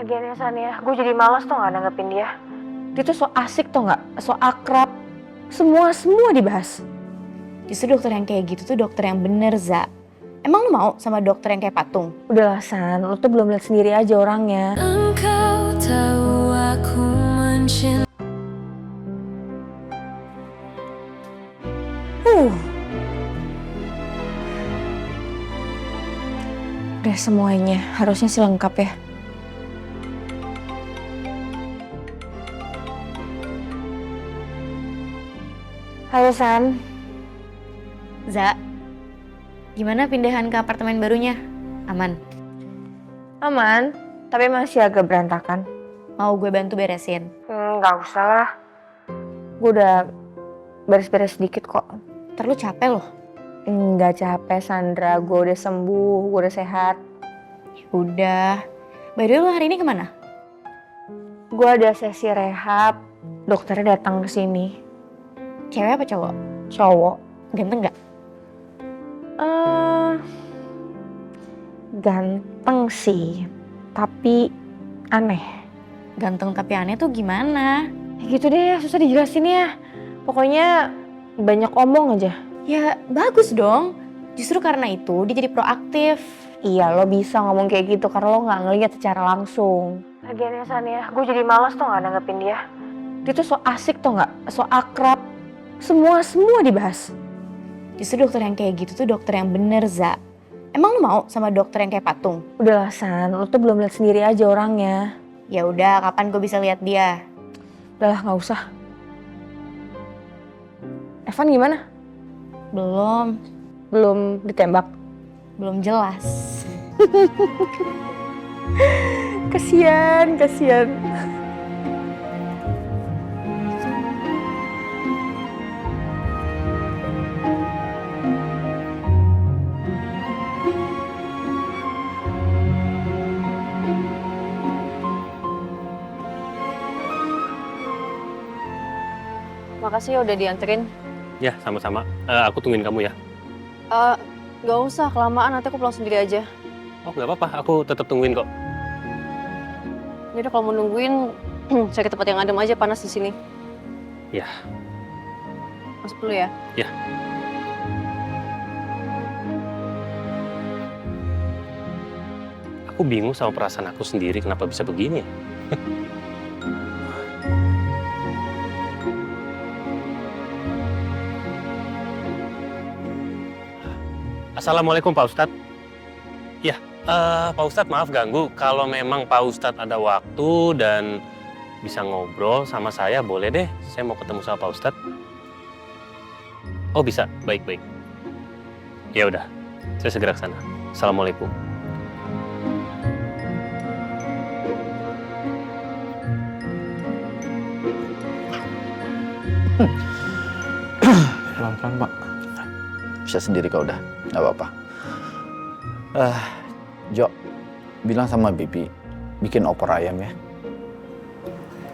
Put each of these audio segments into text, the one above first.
Lagian ya San ya, gue jadi malas tuh nggak nanggepin dia. Dia tuh so asik tuh nggak, so akrab. Semua dibahas. Justru dokter yang kayak gitu tuh dokter yang bener, Za. Emang lu mau sama dokter yang kayak patung? Udahlah San, lu tuh belum lihat sendiri aja orangnya. Engkau tahu aku mencintai. Udah semuanya, harusnya sih lengkap ya. Halo San. Za, gimana pindahan ke apartemen barunya? Aman? Aman, tapi masih agak berantakan. Mau gue bantu beresin? Nggak usah lah. Gue udah beres-beres sedikit kok. Ntar lu capek loh. Nggak capek Sandra, gue udah sembuh, gue udah sehat. Udah. By the way, lu hari ini kemana? Gue ada sesi rehab, dokternya datang ke sini. Cewek apa cowok? Cowok. Ganteng gak? Ganteng sih, tapi aneh. Ganteng tapi aneh tuh gimana? Ya gitu deh, susah dijelasin ya. Pokoknya banyak omong aja. Ya bagus dong. Justru karena itu dia jadi proaktif. Iya, lo bisa ngomong kayak gitu karena lo nggak ngeliat secara langsung. Lagian ya San ya, gue jadi malas tuh nggak nanggepin dia. Dia tuh so asik tuh nggak, so akrab. Semua dibahas. Justru dokter yang kayak gitu tuh dokter yang bener, Za. Emang lu mau sama dokter yang kayak patung? Udahlah San, lo tuh belum lihat sendiri aja orangnya. Ya udah, kapan gue bisa lihat dia? Udahlah, nggak usah. Evan gimana? Belum, Belum ditembak? belum jelas. Kasian. Makasih ya udah dianterin. Ya, sama-sama. Aku tungguin kamu ya. Gak usah, kelamaan nanti aku pulang sendiri aja. Oh, nggak apa-apa. Aku tetap tungguin kok. Yaudah kalau mau nungguin, cari tempat yang adem aja, panas di sini. Ya. Masuk dulu ya. Ya. Aku bingung sama perasaan aku sendiri kenapa bisa begini ya. Assalamualaikum Pak Ustadz. Ya, Pak Ustadz maaf ganggu. Kalau memang Pak Ustadz ada waktu dan bisa ngobrol sama saya, boleh deh. Saya mau ketemu sama Pak Ustadz. Oh bisa, baik-baik. Ya udah, saya segera ke sana. Assalamualaikum. Pelan-pelan Pak. Bisa sendiri kau udah, nggak apa-apa. Jo, bilang sama Bibi, bikin opor ayam ya.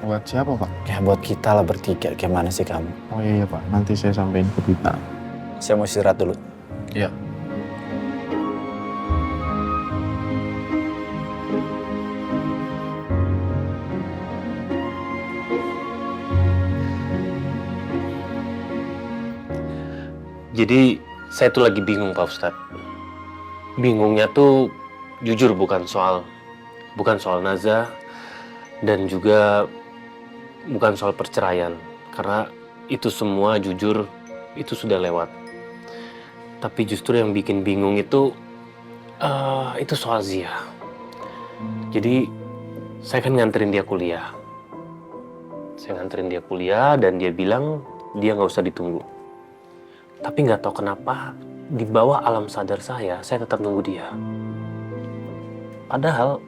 Buat siapa Pak? Ya buat kita lah bertiga, gimana sih kamu? Oh iya Pak, nanti saya sampein ke Bita. Saya mau istirahat dulu. Iya. Jadi saya tuh lagi bingung Pak Ustadz. Bingungnya tuh jujur bukan soal Naza dan juga bukan soal perceraian. Karena itu semua jujur itu sudah lewat. Tapi justru yang bikin bingung itu soal Zia. Jadi saya kan nganterin dia kuliah. Dan dia bilang dia nggak usah ditunggu. Tapi nggak tahu kenapa di bawah alam sadar saya tetap nunggu dia. Padahal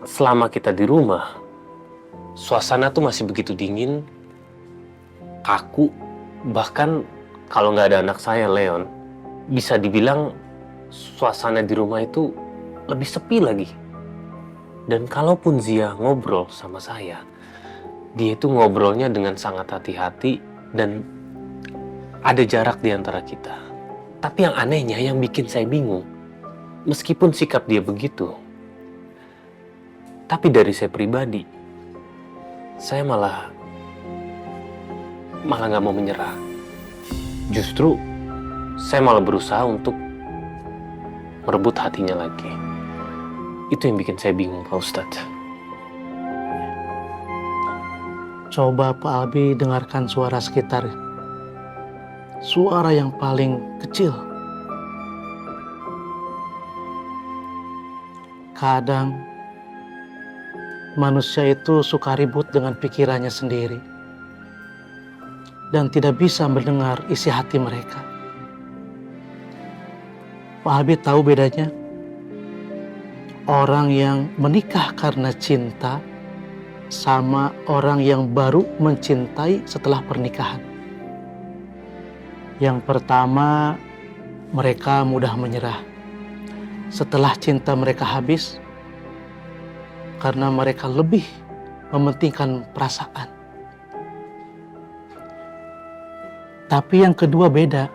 selama kita di rumah, suasana tuh masih begitu dingin, kaku. Bahkan kalau nggak ada anak saya, Leon, bisa dibilang suasana di rumah itu lebih sepi lagi. Dan kalaupun Zia ngobrol sama saya, dia itu ngobrolnya dengan sangat hati-hati dan ada jarak di antara kita. Tapi yang anehnya, yang bikin saya bingung, meskipun sikap dia begitu, Tapi dari saya pribadi, saya malah nggak mau menyerah. Justru saya malah berusaha untuk merebut hatinya lagi. Itu yang bikin saya bingung, Pak Ustadz. Coba Pak Albi dengarkan suara sekitar. Suara yang paling kecil. Kadang manusia itu suka ribut dengan pikirannya sendiri dan tidak bisa mendengar isi hati mereka. Pak Albi tahu bedanya? Orang yang menikah karena cinta sama orang yang baru mencintai setelah pernikahan. Yang pertama, mereka mudah menyerah. Setelah cinta mereka habis, karena mereka lebih mementingkan perasaan. Tapi yang kedua beda.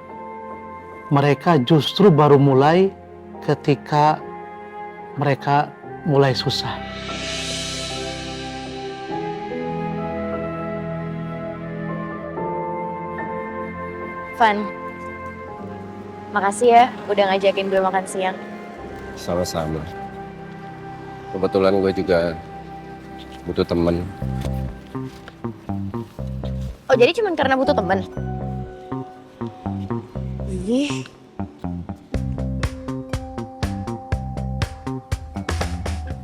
Mereka justru baru mulai ketika mereka mulai susah. Van, makasih ya udah ngajakin gue makan siang. Sama-sama. Kebetulan gue juga butuh temen. Oh, jadi cuma karena butuh temen? Ih,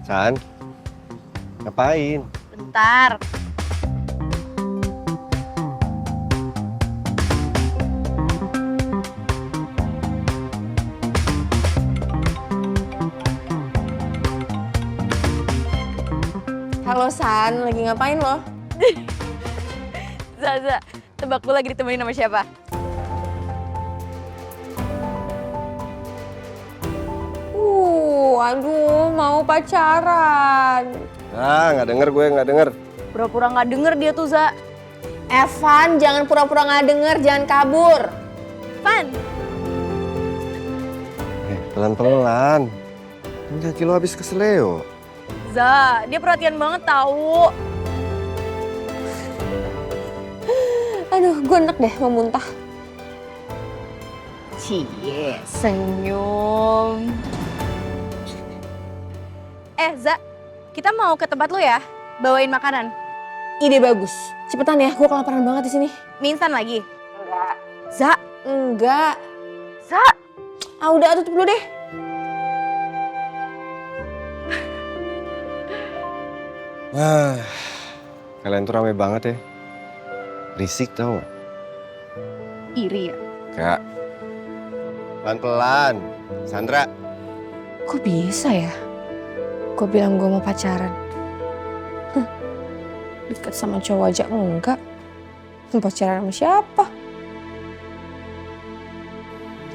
San, ngapain? bentar. Halo San, lagi ngapain lo? Zaza, tebak lu lagi ditemenin sama siapa? Aduh, mau pacaran. Ah, nggak denger. Pura-pura nggak denger dia tuh, Za. Evan, jangan pura-pura nggak denger, jangan kabur. Van, Pelan-pelan. Kan kaki lo habis keseleo. Za, dia perhatian banget tahu. Aduh, gue enak deh mau muntah. Cie, senyum. Za, kita mau ke tempat lu ya, bawain makanan. Ide bagus. Cepetan ya, gue kelaparan banget di sini. Mie instan lagi? Enggak. Za, Enggak. Za. Ah udah, tutup dulu deh. Kalian tuh rame banget ya. Risik tau gak? Iri ya? Kak. Pelan-pelan. Sandra. Kok bisa ya? Gue bilang gue mau pacaran. Deket sama cowok aja enggak. Mau pacaran sama siapa?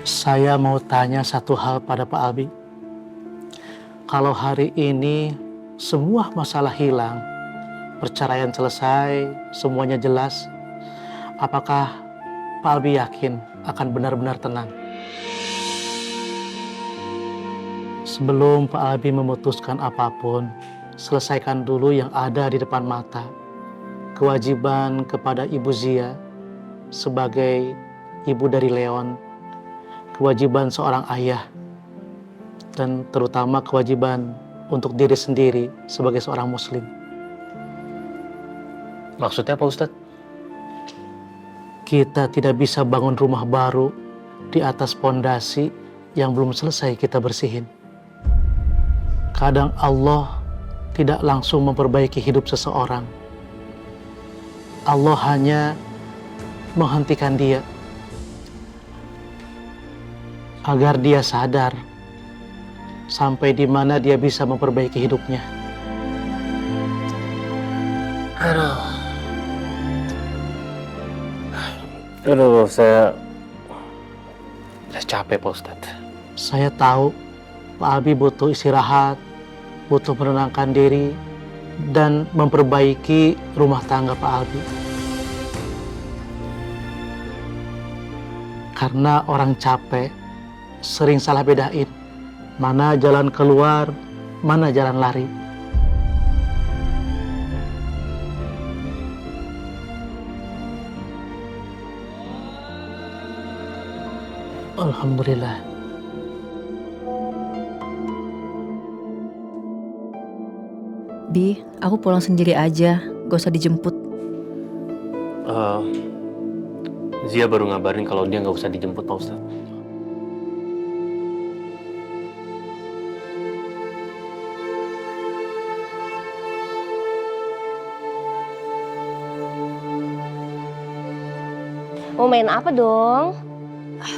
Saya mau tanya satu hal pada Pak Albi. Kalau hari ini semua masalah hilang, perceraian selesai, semuanya jelas, apakah Pak Albi yakin akan benar-benar tenang? Sebelum Pak Albi memutuskan apapun, selesaikan dulu yang ada di depan mata. Kewajiban kepada Ibu Zia sebagai ibu dari Leon, kewajiban seorang ayah, dan terutama kewajiban untuk diri sendiri sebagai seorang muslim. Maksudnya Pak Ustadz? Kita tidak bisa bangun rumah baru di atas pondasi yang belum selesai kita bersihin. Kadang Allah tidak langsung memperbaiki hidup seseorang. Allah hanya menghentikan dia agar dia sadar sampai di mana dia bisa memperbaiki hidupnya. Aduh, saya capek Pak Ustadz. Saya tahu Pak Albi butuh istirahat, butuh menenangkan diri, dan memperbaiki rumah tangga Pak Albi. Karena orang capek sering salah bedain mana jalan keluar, mana jalan lari. Alhamdulillah. Bi, aku pulang sendiri aja, gak usah dijemput. Zia baru ngabarin kalau dia nggak usah dijemput Pak Ustadz. Mau main apa dong?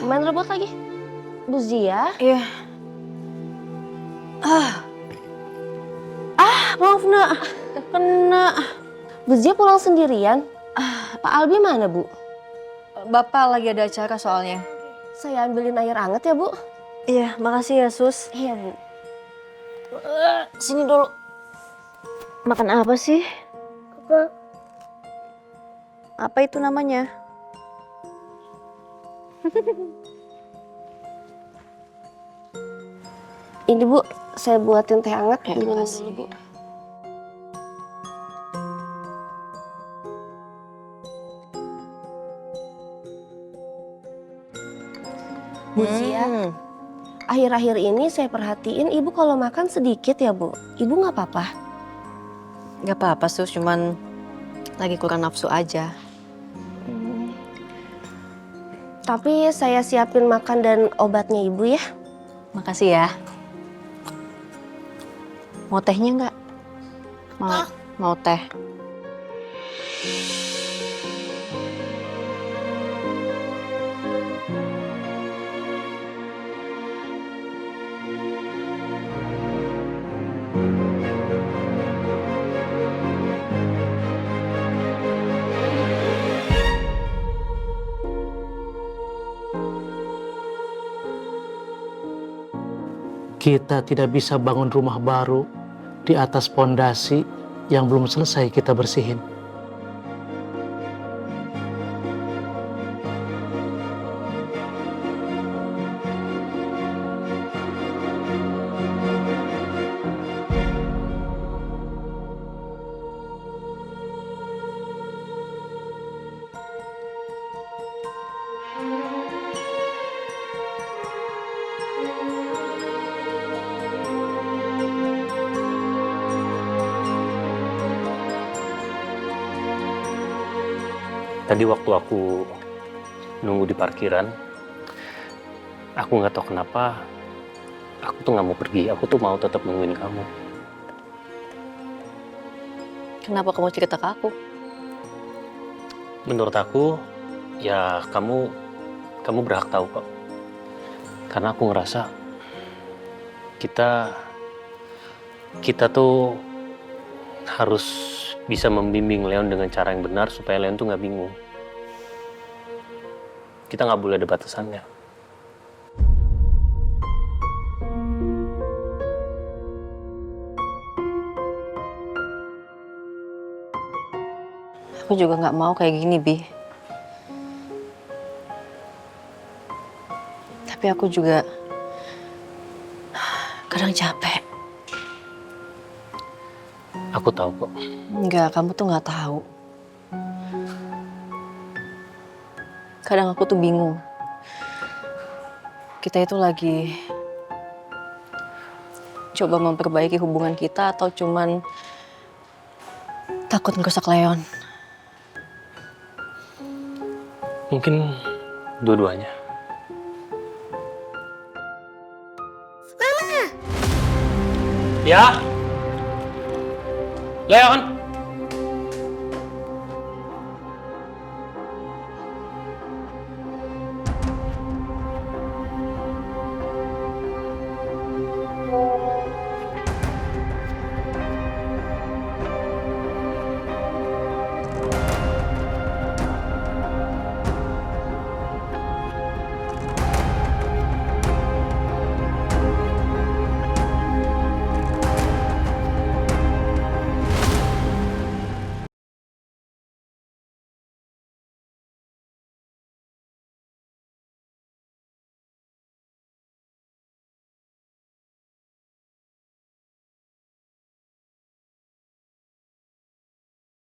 Main rebut lagi? Bu Zia? Iya. Maaf nak, kena. Bu Zia pulang sendirian? Pak Albi mana, Bu? Bapak lagi ada acara soalnya. Saya ambilin air hangat ya, Bu. Iya, makasih ya sus. Iya, Bu. Sini dulu. Makan apa sih? Apa itu namanya? Ini, Bu, saya buatin teh hangat. Ya, Minum makasih. dulu, Bu. Bu Zia, akhir-akhir ini saya perhatiin Ibu kalau makan sedikit ya, Bu. Ibu nggak apa-apa? Gak apa-apa sus, cuman lagi kurang nafsu aja. Tapi saya siapin makan dan obatnya Ibu ya. Makasih ya. Mau tehnya nggak? Mau teh. Kita tidak bisa bangun rumah baru di atas pondasi yang belum selesai kita bersihin. Tadi waktu aku nunggu di parkiran, aku nggak tahu kenapa, aku tuh nggak mau pergi. Aku tuh mau tetap nungguin kamu. Kenapa kamu cerita ke aku? Menurut aku, ya kamu berhak tahu kok. Karena aku ngerasa kita tuh harus bisa membimbing Leon dengan cara yang benar supaya Leon tuh nggak bingung. Kita nggak boleh ada batasannya. Aku juga nggak mau kayak gini, Bi. Tapi aku juga kadang capek. Aku tahu kok. Enggak, kamu tuh nggak tahu. Kadang aku tuh bingung. Kita itu lagi coba memperbaiki hubungan kita atau cuman takut ngerusak Leon. Mungkin dua-duanya. Ya. Leon.